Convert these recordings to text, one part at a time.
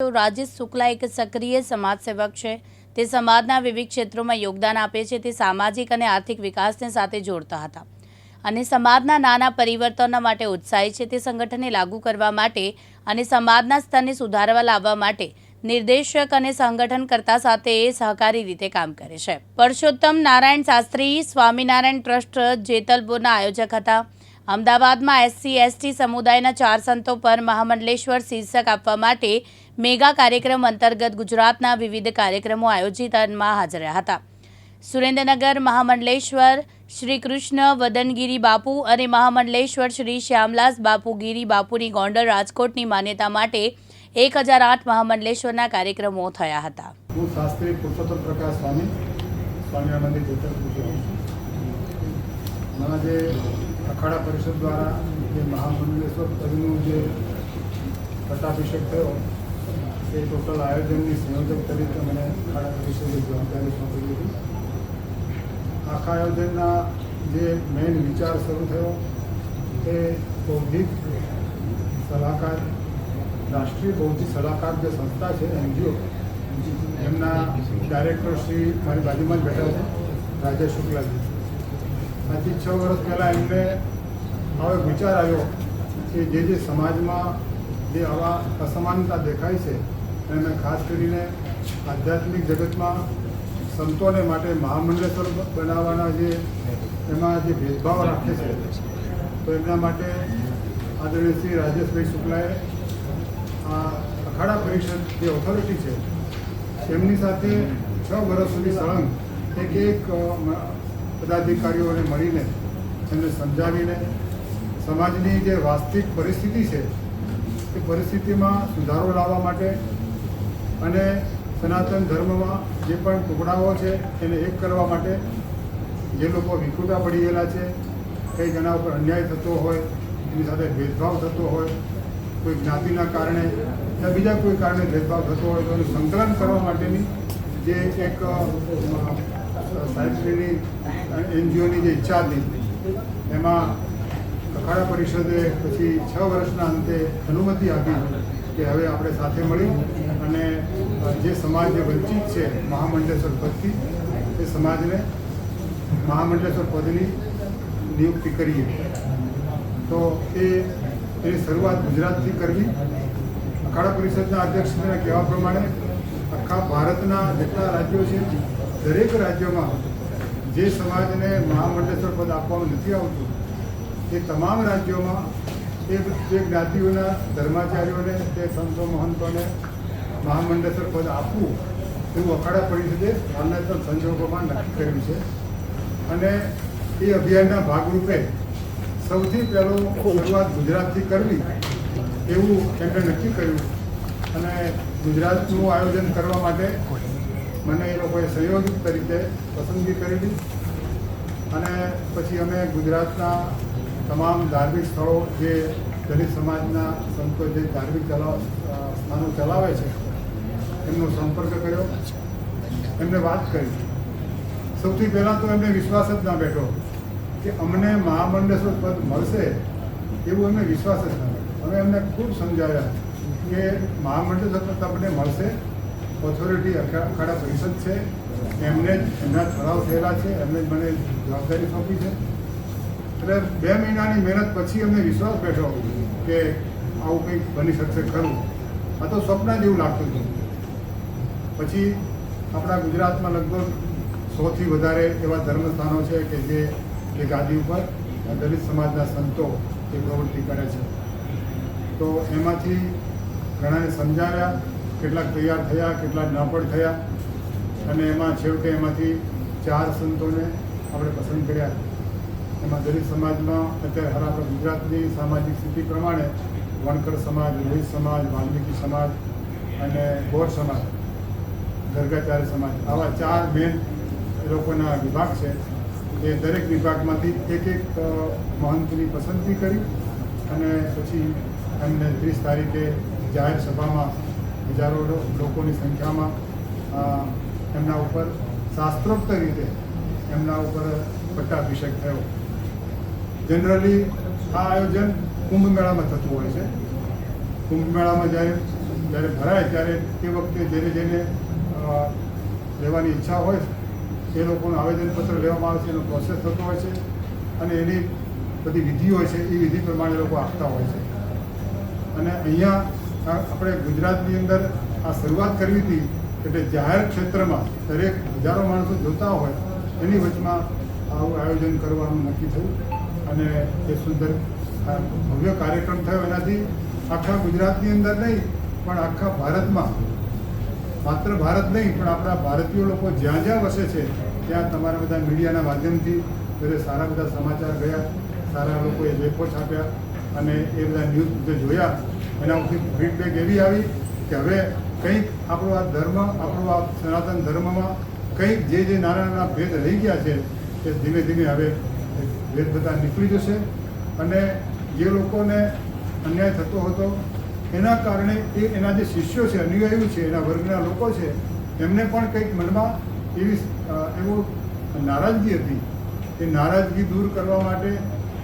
તો રાજેશ શુક્લા એક સક્રિય સમાજસેવક છે। તે સમાજના વિવિધ ક્ષેત્રોમાં યોગદાન આપે છે। તે સામાજિક અને આર્થિક વિકાસને સાથે જોડતા હતા અને સમાજના નાના પરિવર્તનો માટે ઉત્સાહી છે। તે સંગઠનને લાગુ કરવા માટે અને સમાજના સ્તરને સુધારવા લાવવા માટે નિર્દેશક અને સંગઠનકર્તા સાથે સહકારી રીતે કામ કરે છે। પરસોત્તમ નારાયણ શાસ્ત્રી સ્વામિનારાયણ ટ્રસ્ટ જેતલપુરના આયોજક હતા। અમદાવાદમાં SC/ST સમુદાયના 4 સંતો પર મહામંડલેશ્વર શીર્ષક આપવા માટે મેગા કાર્યક્રમ અંતર્ગત ગુજરાતના વિવિધ કાર્યક્રમો આયોજિતમાં હાજર હતા। સુરેન્દ્રનગર મહામંડલેશ્વર શ્રી કૃષ્ણ વદનગીરી બાપુ અને મહામંડલેશ્વર શ્રી શ્યામલાસ બાપુ ગીરી બાપુની ગોંડલ રાજકોટની માન્યતા માટે 1008 મહામંડલેશ્વરના કાર્યક્રમો થયા હતા। હું શાસ્ત્રી પુરુષોત્તમ પ્રકાશ સ્વામી સ્વામિનારાયણ મંદિર જેતલપુર જે અખાડા પરિષદ દ્વારા જે મહામંડલેશ્વર પદનું જે પટ્ટાભિષેક થયો એ ટોટલ આયોજનની સંયોજક તરીકે મને અખાડા પરિષદે જવાબદારી સોંપી હતી। આખા આયોજનના જે મેઇન વિચાર શરૂ થયો તે બૌદ્ધિક સલાહકાર રાષ્ટ્રીય બૌદ્ધિક સલાહકાર જે સંસ્થા છે NGO એમના ડાયરેક્ટર શ્રી મારી બાજુમાં જ બેઠા છે રાજેશ શુક્લાજી। આજથી 6 વર્ષ પહેલાં એમને આવો એક વિચાર આવ્યો કે જે સમાજમાં જે આવા અસમાનતા દેખાય છે અને ખાસ કરીને આધ્યાત્મિક જગતમાં સંતોને માટે મહામંડલેશ્વર બનાવવાના જે એમાં જે ભેદભાવ રાખે છે તો એમના માટે આદરણીય શ્રી રાજેશભાઈ શુક્લાએ આ અખાડા પરિષદ જે ઓથોરિટી છે એમની સાથે 6 વર્ષ સુધી સળંગ એક પદાધિકારીઓને મળીને એમને સમજાવીને સમાજની જે વાસ્તવિક પરિસ્થિતિ છે એ પરિસ્થિતિમાં સુધારો લાવવા માટે અને સનાતન ધર્મમાં જે પણ ટુકડાઓ છે એને એક કરવા માટે જે લોકો વિખૂટા પડી ગયેલા છે કંઈક એના ઉપર અન્યાય થતો હોય એની સાથે ભેદભાવ થતો હોય કોઈ જ્ઞાતિના કારણે યા બીજા કોઈ કારણે ભેદભાવ થતો હોય તો એનું સંકલન કરવા માટેની જે એક સાહિત્યની NGOની જે ઈચ્છા હતી એમાં અખાડા પરિષદે પછી 6 વર્ષના અંતે અનુમતિ આપી કે હવે આપણે સાથે મળી અને જે સમાજ જે વંચિત છે મહામંડલેશ્વર પદથી એ સમાજને મહામંડલેશ્વર પદની નિયુક્તિ કરીએ। તો એની શરૂઆત ગુજરાતથી કરવી। અખાડા પરિષદના અધ્યક્ષના કહેવા પ્રમાણે આખા ભારતના જેટલા રાજ્યો છે દરેક રાજ્યોમાં જે સમાજને મહામંડલેશ્વર પદ આપવામાં નથી આવતું એ તમામ રાજ્યોમાં એ જ્ઞાતિઓના ધર્માચાર્યોને તે સંતો મહંતોને મહામંડલેશ્વર પદ આપવું એવું અખાડા પરિષદે હાલના પણ સંજોગોમાં નક્કી કર્યું છે અને એ અભિયાનના ભાગરૂપે સૌથી પહેલું શરૂઆત ગુજરાતથી કરવી એવું એમણે નક્કી કર્યું અને ગુજરાતનું આયોજન કરવા માટે મને એ લોકોએ સંયોજક તરીકે પસંદગી કરેલી અને પછી અમે ગુજરાતના તમામ ધાર્મિક સ્થળો જે દલિત સમાજના સંતો જે ધાર્મિક સ્થાનો ચલાવે છે એમનો સંપર્ક કર્યો, એમને વાત કરી। સૌથી પહેલાં તો એમને વિશ્વાસ જ ના બેઠો કે અમને મહામંડલેશ્વર પદ મળશે એવું એમને વિશ્વાસ જ ના બેઠો। અમે એમને ખૂબ સમજાવ્યા કે મહામંડલેશ્વર પદ તમને મળશે, ઓથોરિટી અખાડા પરિષદ છે એમને જ એમના ઠરાવ થયેલા છે, એમને જ મને જવાબદારી સોંપી છે। એટલે 2 મહિનાની મહેનત પછી અમને વિશ્વાસ બેઠો કે આવું કંઈક બની શકશે ખરું। આ તો સ્વપ્ન જેવું લાગતું હતું। પછી આપણા ગુજરાતમાં લગભગ 100થી વધારે એવા ધર્મસ્થાનો છે કે જે ગાદી ઉપર દલિત સમાજના સંતો એ પ્રવૃત્તિ કરે છે। તો એમાંથી ઘણાને સમજાવ્યા, કેટલાક તૈયાર થયા, કેટલાક નાપડ થયા અને એમાં છેવટે એમાંથી 4 સંતોને આપણે પસંદ કર્યા। એમાં દલિત સમાજમાં અત્યારે આપણા ગુજરાતની સામાજિક સ્થિતિ પ્રમાણે વણકર સમાજ, લોહિત સમાજ, વાલ્મીકી સમાજ અને ગોર સમાજ, ગરગાચાર્ય સમાજ, આવા 4 મેન એ લોકોના વિભાગ છે। એ દરેક વિભાગમાંથી એક મહંતની પસંદગી કરી અને પછી એમને 30 તારીખે જાહેર સભામાં હજારો લોકોની સંખ્યામાં એમના ઉપર શાસ્ત્રોક્ત રીતે એમના ઉપર પટ્ટાભિષેક થયો। જનરલી આ આયોજન કુંભ મેળામાં થતું હોય છે। કુંભ મેળામાં જ્યારે જ્યારે ભરાય ત્યારે તે વખતે જેને લેવાની ઈચ્છા હોય એ લોકોનું આવેદનપત્ર લેવામાં આવે છે, એનો પ્રોસેસ થતો હોય છે અને એની બધી વિધિ હોય છે, એ વિધિ પ્રમાણે લોકો આપતા હોય છે. અને અહીંયા આપણે ગુજરાતની અંદર આ શરૂઆત કરવી હતી એટલે જાહેર ક્ષેત્રમાં દરેક હજારો માણસો જોતા હોય એની વચમાં આવું આયોજન કરવાનું નક્કી થયું અને એ સુંદર ભવ્ય કાર્યક્રમ થયો. એનાથી આખા ગુજરાતની અંદર નહીં પણ આખા ભારતમાં, માત્ર ભારત નહીં પણ આપણા ભારતીય લોકો જ્યાં જ્યાં વસે છે ત્યાં તમારા બધા મીડિયાના માધ્યમથી બધે સારા બધા સમાચાર ગયા, સારા લોકોએ લેખો છાપ્યા અને એ બધા ન્યૂઝ જે જોયા એના ઉપરથી ફીડબેક એવી આવી કે હવે કંઈક આપણો આ ધર્મ, આપણો આ સનાતન ધર્મમાં કંઈક જે નાના નાના ભેદ રહી ગયા છે એ ધીમે ધીમે હવે ભેદ બધા નીકળી જશે અને જે લોકોને અન્યાય થતો હતો એના કારણે એના જે શિષ્યો છે, અનુયાયીઓ છે, એના વર્ગના લોકો છે, એમને પણ કંઈક મનમાં એવો નારાજગી હતી. એ નારાજગી દૂર કરવા માટે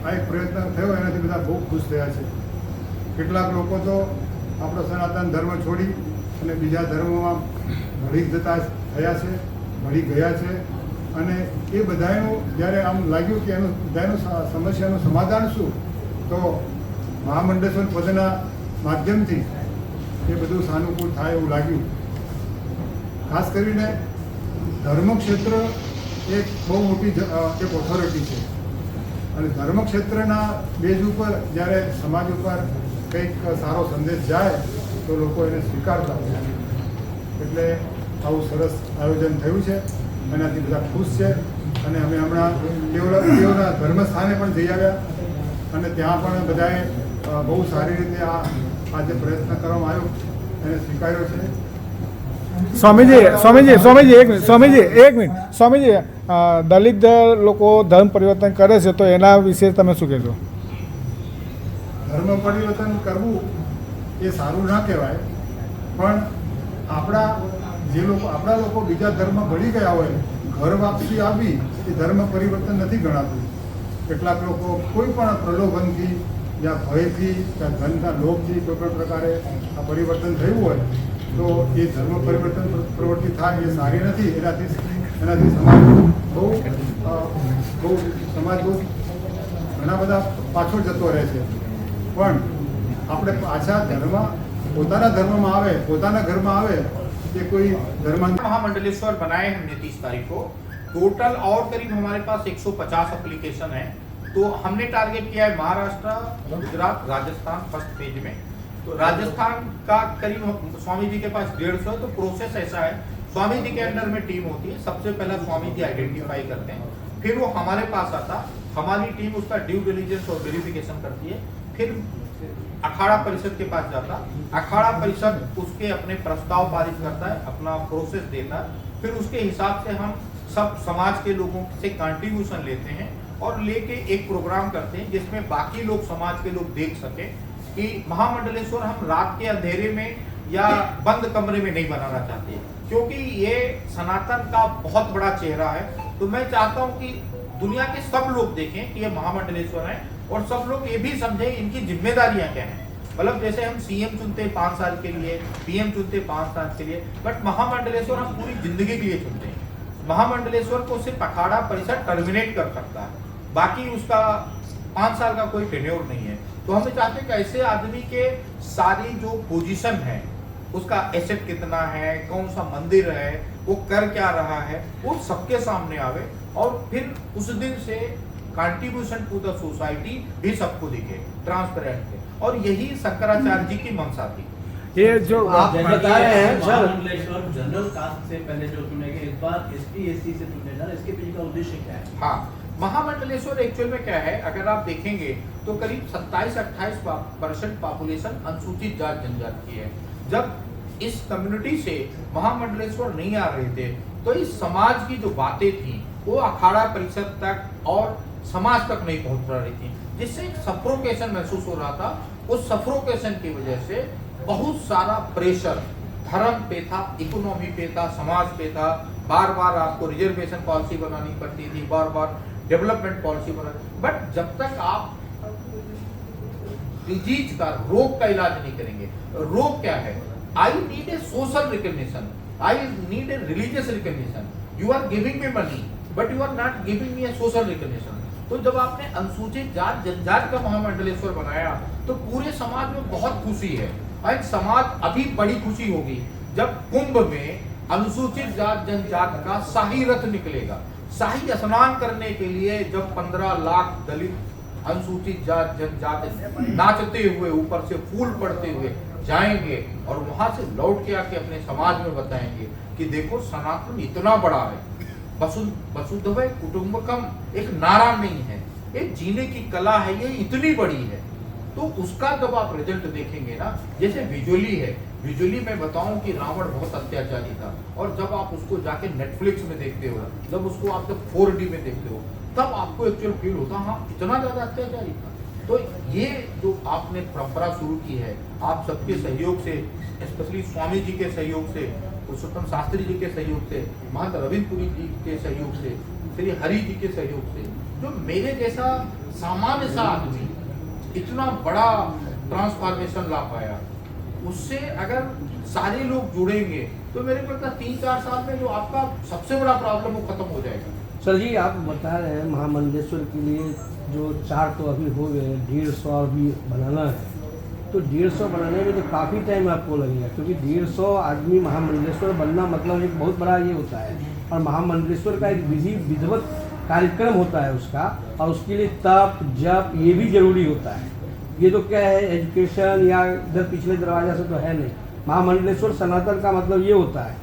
આ એક પ્રયત્ન થયો. એનાથી બધા બહુ ખુશ થયા છે. કેટલાક લોકો તો આપણો સનાતન ધર્મ છોડી અને બીજા ધર્મોમાં ભળી જતા થયા છે, ભળી ગયા છે અને એ બધાનું જ્યારે આમ લાગ્યું કે એનું બધાનું સમસ્યાનું સમાધાન શું, તો મહામંડલેશ્વર પદના માધ્યમથી એ બધું સાનુકૂળ થાય એવું લાગ્યું. ખાસ કરીને ધર્મક્ષેત્ર એક બહુ મોટી એક ઓથોરિટી છે અને ધર્મક્ષેત્રના બેઝ ઉપર જ્યારે સમાજ ઉપર કંઈક સારો સંદેશ જાય તો લોકો એને સ્વીકારતા હોય. એટલે આવું સરસ આયોજન થયું છે, એનાથી બધા ખુશ છે અને અમે હમણાં તેઓના ધર્મસ્થાને પણ જઈ આવ્યા અને ત્યાં પણ બધાએ બહુ સારી રીતે આ જે પ્રયત્ન કરવામાં આવ્યો એને સ્વીકાર્યો છે. સ્વામીજી એક મિનિટ સ્વામીજી, દલિત લોકો ધર્મ પરિવર્તન કરે છે તો એના વિશે તમે શું કહેશો? ધર્મ પરિવર્તન કરવું એ સારું ના કહેવાય, પણ આપણા લોકો બીજા ધર્મ ભળી ગયા હોય, ઘર વાપસી આવી એ ધર્મ પરિવર્તન નથી ગણાતું. કેટલાક લોકો કોઈ પણ પ્રલોભનથી યા ભયથી યા ધનના લોભથી કોઈ પણ પ્રકારે આ પરિવર્તન થયું હોય તો એ ધર્મ પરિવર્તન પ્રવૃત્તિ થાય એ સારી નથી. એનાથી સમાજ બહુ ઘણા બધા પાછળ જતો રહે છે. પણ આપણે પાછા પોતાના ધર્મમાં આવે, પોતાના ઘરમાં આવે કે कोई धर्म महामंडलेश्वर बनाए हमने 30 तारीख को. टोटल और करीब हमारे पास 150 एप्लीकेशन है. तो हमने टारगेट किया है महाराष्ट्र, गुजरात, राजस्थान फर्स्ट फेज में. तो राजस्थान का करीब स्वामी जी के पास 150. तो प्रोसेस ऐसा है, स्वामी जी के अंडर में टीम होती है. सबसे पहला स्वामी जी आइडेंटिफाई करते हैं, फिर वो हमारे पास आता, हमारी टीम उसका ड्यू डिलिजेंस और वेरिफिकेशन करती है. फिर अखाड़ा परिषद के पास जाता, अखाड़ा परिषद उसके अपने प्रस्ताव पारित करता है, अपना प्रोसेस देता है. फिर उसके हिसाब से हम सब समाज के लोगों से कंट्रीब्यूशन लेते हैं और लेके एक प्रोग्राम करते हैं जिसमें बाकी लोग, समाज के लोग देख सके कि महामंडलेश्वर हम रात के अंधेरे में या बंद कमरे में नहीं बनाना चाहते, क्योंकि ये सनातन का बहुत बड़ा चेहरा है. तो मैं चाहता हूँ कि दुनिया के सब लोग देखें कि ये महामंडलेश्वर है और सब लोग ये भी समझें इनकी जिम्मेदारियां क्या हैं. मतलब जैसे हम सीएम चुनते 5 साल के लिए, पीएम चुनते 5 साल के लिए, बट महामंडलेश्वर हम पूरी जिंदगी के लिए चुनते हैं. महामंडलेश्वर को सिर्फ अखाड़ा परिषद टर्मिनेट कर सकता है, बाकी उसका 5 साल का कोई टेन्योर नहीं है. तो हमें चाहते हैं कि ऐसे आदमी के सारी जो पोजीशन है, उसका एसेट कितना है, कौन सा मंदिर है, वो कर क्या रहा है, वो सबके सामने आवे और फिर उस दिन से कंट्रीब्यूशन टू द सोसाइटी भी सबको दिखे ट्रांसपेरेंट. और यही शंकराचार्य जी की मंशा थी. ये जो आप बता रहे हैं महामंडलेश्वर जनरल कास्ट से पहले जो चुनेंगे, इस बार एसटी एससी से चुने जा रहे, इसके पीछे का उद्देश्य क्या है? हाँ, महामंडलेश्वर एक्चुअल में क्या है, अगर आप देखेंगे तो करीब 27-28% पॉपुलेशन अनुसूचित जात जनजाति की है. जब इस कम्युनिटी से महामंडलेश्वर नहीं आ रहे थे तो इस समाज की जो बातें थी वो अखाड़ा परिषद तक और समाज तक नहीं पहुंच रही थी, जिससे एक सफोकेशन महसूस हो रहा था. उस सफोकेशन की वजह से बहुत सारा प्रेशर धर्म पे था, इकोनॉमी पे था, समाज पे था. बार बार आपको रिजर्वेशन पॉलिसी बनानी पड़ती थी, बार बार डेवलपमेंट पॉलिसी बनानी. बट जब तक आप डिजीज का, रोग का इलाज नहीं करेंगे, रोग क्या है, I need a social recognition. I need a religious recognition. You are giving me money, but you are not giving me a social recognition. तो जब आपने अनुसूचित जात जनजाति का महामंडलेश्वर बनाया तो पूरे समाज में बहुत खुशी है। और एक समाज अभी बड़ी खुशी होगी जब कुंभ में अनुसूचित जात जनजाति का शाही रथ निकलेगा। शाही स्नान करने के लिए जब 15 लाख दलित अनुसूचित जात जनजाति नाचते हुए ऊपर से फूल पड़ते हुए जाएंगे और वहां से लौट के आके अपने समाज में बताएंगे कि देखो सनातन इतना बड़ा है, वसुधैव कुटुंबकम एक नारा नहीं है, एक जीने की कला है, ये इतनी बड़ी है। तो उसका जब आप रिजल्ट देखेंगे ना, जैसे विजुअली है, विजुअली मैं बताऊं कि रावण बहुत अत्याचारी था और जब आप उसको जाके नेटफ्लिक्स में देखते हो, जब उसको आप जब 4D में देखते हो, तब आपको एक्चुअल फील होता हाँ इतना ज्यादा अत्याचारी था। तो ये जो आपने परंपरा शुरू की है, आप सबके सहयोग से, स्पेशली स्वामी जी के सहयोग से, पुरुषोत्तम शास्त्री जी के सहयोग से, महंत रविंद्रपुरी जी के सहयोग से, श्री हरि जी के सहयोग से, जो मेरे जैसा सामान्य सा आदमी इतना बड़ा ट्रांसफॉर्मेशन ला पाया, उससे अगर सारे लोग जुड़ेंगे तो मेरे को लगता है 3-4 साल में जो आपका सबसे बड़ा प्रॉब्लम वो खत्म हो जाएगा। सर जी, आप बता रहे हैं महामंडलेश्वर के लिए जो 4 तो अभी हो गए, 150 अभी बनाना है, तो 150 बनाने में तो काफ़ी टाइम आपको लगेगा, क्योंकि 150 आदमी महामंडलेश्वर बनना मतलब एक बहुत बड़ा ये होता है। और महामंडलेश्वर का एक विधिवत कार्यक्रम होता है उसका, और उसके लिए तप जप ये भी जरूरी होता है। ये तो क्या है, एजुकेशन या इधर पिछले दरवाजा से तो है नहीं। महामंडलेश्वर सनातन का मतलब ये होता है,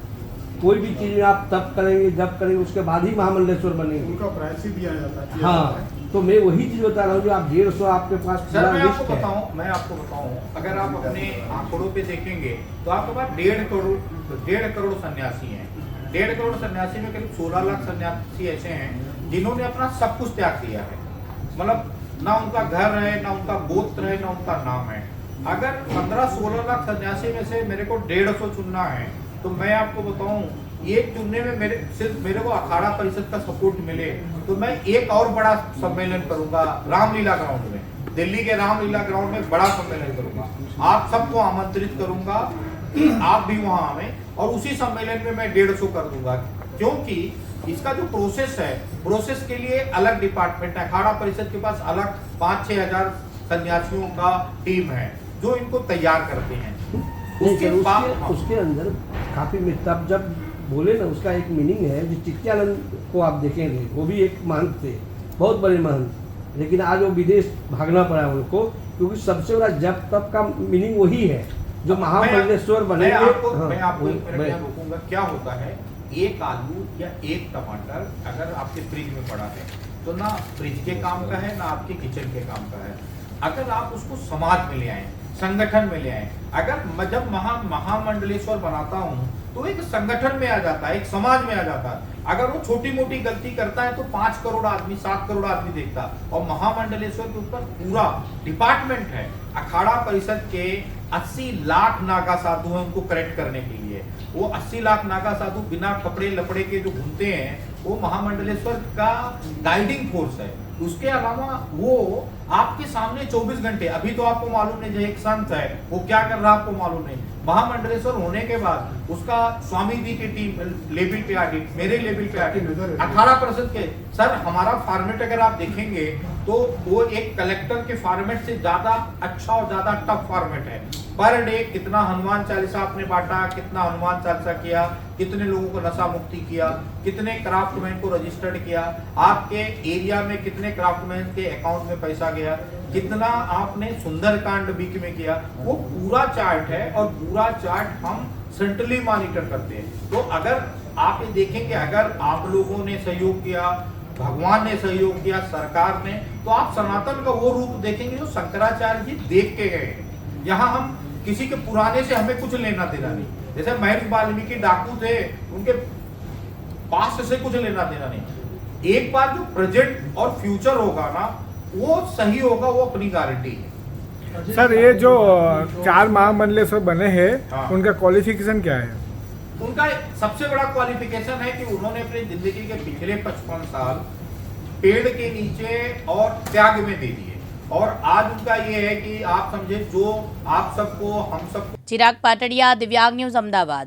कोई भी चीज़ में आप तप करेंगे जप करेंगे उसके बाद ही महामंडलेश्वर बनेंगे। उनका प्रायश्चित दिया जाता है। हाँ, तो मैं वही चीज़ बता रहा हूँ जो आप 150 आपके पास सर पूरा मैं लिस्ट आपको है। बताऊं, अगर आप अपने आंकड़ों पे देखेंगे तो आपके पास 1.5 करोड़ सन्यासी हैं। 1.5 करोड़ सन्यासी में करीब 16 लाख सन्यासी ऐसे हैं जिन्होंने अपना सब कुछ त्याग दिया है। मतलब ना उनका घर है, ना उनका गोत्र है, ना उनका नाम है। अगर 15-16 लाख सन्यासी में से मेरे को 150 चुनना है तो मैं आपको बताऊं, एक चुनने में सिर्फ मेरे को अखाड़ा परिषद का सपोर्ट मिले तो मैं एक और बड़ा सम्मेलन करूंगा रामलीला ग्राउंड में, दिल्ली के रामलीला ग्राउंड में बड़ा सम्मेलन करूंगा। आप सबको आमंत्रित करूंगा कि आप भी वहां आवे और उसी सम्मेलन में मैं 150 कर दूंगा, क्योंकि इसका जो प्रोसेस है, प्रोसेस के लिए अलग डिपार्टमेंट है। अखाड़ा परिषद के पास अलग 5-6 हजार सन्यासियों का टीम है जो इनको तैयार करते हैं। उसके अंदर काफ़ी तब जब बोले ना, उसका एक मीनिंग है। जो चित्यानंद को आप देखेंगे, वो भी एक महंत थे, बहुत बड़े महंत, लेकिन आज वो विदेश भागना पड़ा उनको, क्योंकि सबसे बड़ा जप तप का मीनिंग वही है जो महामंडलेश्वर बनेंगे। मैं आपको रोकूंगा। क्या होता है, एक आलू या एक टमाटर अगर आपके फ्रिज में पड़ा है तो ना फ्रिज के काम का है, ना आपके किचन के काम का है। अगर आप उसको समाज में ले आए, संगठन में ले आए, अगर मैं जब महामंडलेश्वर बनाता हूँ तो एक संगठन में आ जाता है, एक समाज में आ जाता है। अगर वो छोटी मोटी गलती करता है तो 5 करोड़ आदमी 7 करोड़ आदमी देखता, और महामंडलेश्वर के ऊपर पूरा डिपार्टमेंट है। अखाड़ा परिषद के 80 लाख नागा साधु हैं उनको करेक्ट करने के लिए। वो 80 लाख नागा साधु बिना कपड़े लपड़े के जो घूमते हैं, वो महामंडलेश्वर का गाइडिंग फोर्स है। उसके अलावा वो आपके सामने 24 घंटे, अभी तो आपको मालूम नहीं, जो एक संत है वो क्या कर रहा है आपको मालूम नहीं। महामंडलेश्वर होने के बाद उसका स्वामी जी की टीम लेवल पे आती, मेरे लेवल पे आती, अखाड़ा परिषद के। सर हमारा फॉर्मेट अगर आप देखेंगे तो वो एक कलेक्टर के फॉर्मेट से ज्यादा अच्छा और ज्यादा टफ फॉर्मेट है। पर डे कितना हनुमान चालीसा आपने बांटा, कितना हनुमान चालीसा किया, कितने लोगों को नशा मुक्ति किया, कितने क्राफ्टमैन को रजिस्टर्ड किया, आपके एरिया में कितने क्राफ्टमैन के अकाउंट में पैसा गया, कितना आपने सुंदरकांड वीक में किया, वो पूरा चार्ट है। और पूरा चार्ट हम सेंट्रली मॉनिटर करते हैं। तो अगर आप ये देखेंगे, अगर आप लोगों ने सहयोग किया, भगवान ने सहयोग किया, सरकार ने, तो आप सनातन का वो रूप देखेंगे जो शंकराचार्य जी देख के गए। यहाँ हम किसी के पुराने से हमें कुछ लेना देना नहीं। जैसे महर्षि वाल्मीकि डाकू थे, उनके पास्ट से कुछ लेना देना नहीं। एक बार जो प्रेजेंट और फ्यूचर होगा ना, वो सही होगा, वो अपनी गारंटी है। सर ये जो 4 महामंडलेश्वर बने हैं, हाँ। उनका क्वालिफिकेशन क्या है? उनका सबसे बड़ा क्वालिफिकेशन है कि उन्होंने अपनी जिंदगी के पिछले 55 साल पेड़ के नीचे और त्याग में दे दिए। और आज उनका ये है कि आप समझे जो आप सबको हम सबको ચિરાગ પાટડિયા, દિવ્યાંગ ન્યૂઝ, અમદાવાદ।